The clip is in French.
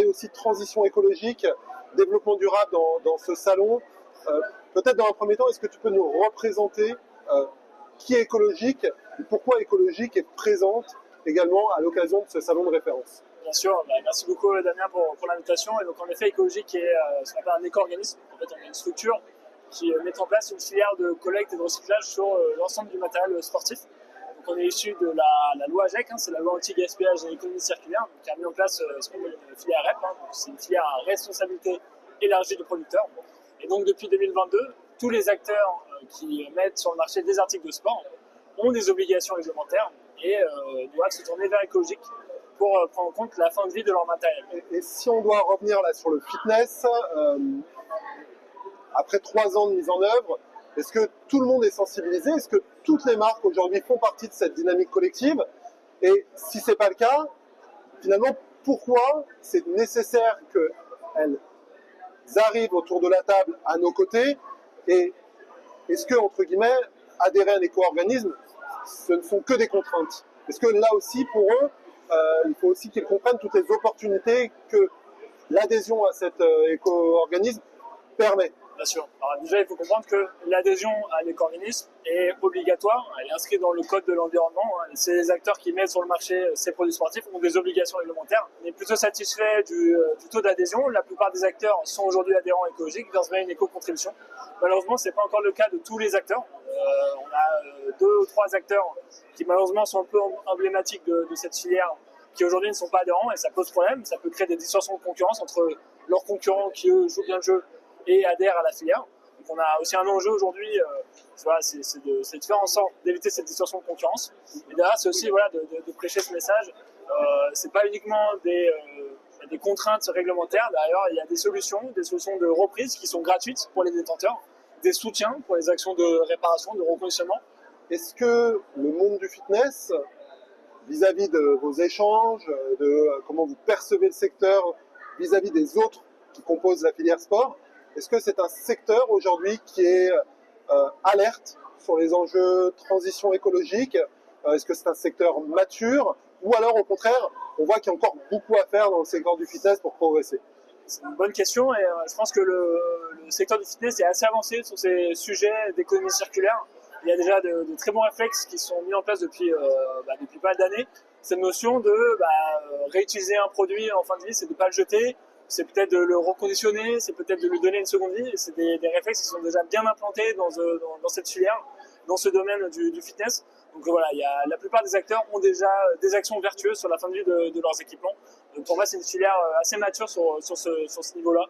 aussi transition écologique, développement durable dans ce salon. Peut-être dans un premier temps, est-ce que tu peux nous représenter qui est écologique et pourquoi écologique est présente également à l'occasion de ce salon de référence? Bien sûr, merci beaucoup Damien pour l'invitation. Et donc en effet, écologique est ce qu'on appelle un éco-organisme. En fait, on a une structure qui met en place une filière de collecte et de recyclage sur l'ensemble du matériel sportif. Donc on est issu de la loi AGEC, c'est la loi anti-gaspillage et économie circulaire, qui a mis en place ce qu'on appelle une filière REP, donc c'est une filière à responsabilité élargie du producteur. Et donc depuis 2022, tous les acteurs qui mettent sur le marché des articles de sport ont des obligations réglementaires et doivent se tourner vers l'écologique pour prendre en compte la fin de vie de leur matériel. Et si on doit revenir là sur le fitness, après 3 ans de mise en œuvre, est-ce que tout le monde est sensibilisé? Est-ce que toutes les marques aujourd'hui font partie de cette dynamique collective? Et si ce n'est pas le cas, finalement, pourquoi c'est nécessaire qu'elles arrivent autour de la table à nos côtés? Et est-ce que, entre guillemets, adhérer à un éco-organisme, ce ne sont que des contraintes? Est-ce que là aussi, pour eux, il faut aussi qu'ils comprennent toutes les opportunités que l'adhésion à cet éco-organisme permet? Bien sûr. Alors déjà, il faut comprendre que l'adhésion à l'éco-organisme est obligatoire. Elle est inscrite dans le code de l'environnement. C'est les acteurs qui mettent sur le marché ces produits sportifs ont des obligations réglementaires. On est plutôt satisfait du taux d'adhésion. La plupart des acteurs sont aujourd'hui adhérents écologiques, versent bien une éco-contribution. Malheureusement, ce n'est pas encore le cas de tous les acteurs. On a 2 ou 3 acteurs qui malheureusement sont un peu emblématiques de cette filière qui aujourd'hui ne sont pas adhérents et ça pose problème. Ça peut créer des distorsions de concurrence entre leurs concurrents qui eux jouent bien le jeu et adhèrent à la filière. Donc on a aussi un enjeu aujourd'hui, c'est de faire en sorte d'éviter cette distorsion de concurrence. Et derrière, c'est aussi de prêcher ce message. C'est pas uniquement des contraintes réglementaires. D'ailleurs, il y a des solutions de reprise qui sont gratuites pour les détenteurs, des soutiens pour les actions de réparation, de reconditionnement. Est-ce que le monde du fitness, vis-à-vis de vos échanges, de comment vous percevez le secteur vis-à-vis des autres qui composent la filière sport, est-ce que c'est un secteur aujourd'hui qui est alerte sur les enjeux transition écologique? Est-ce que c'est un secteur mature? Ou alors au contraire, on voit qu'il y a encore beaucoup à faire dans le secteur du fitness pour progresser? C'est une bonne question et je pense que le secteur du fitness est assez avancé sur ces sujets d'économie circulaire. Il y a déjà de très bons réflexes qui sont mis en place depuis pas mal d'années. Cette notion de réutiliser un produit en fin de vie, c'est de ne pas le jeter, c'est peut-être de le reconditionner, c'est peut-être de lui donner une seconde vie. C'est des réflexes qui sont déjà bien implantés dans cette filière, dans ce domaine du fitness. Donc voilà, la plupart des acteurs ont déjà des actions vertueuses sur la fin de vie de leurs équipements. Donc pour moi, c'est une filière assez mature sur ce niveau-là.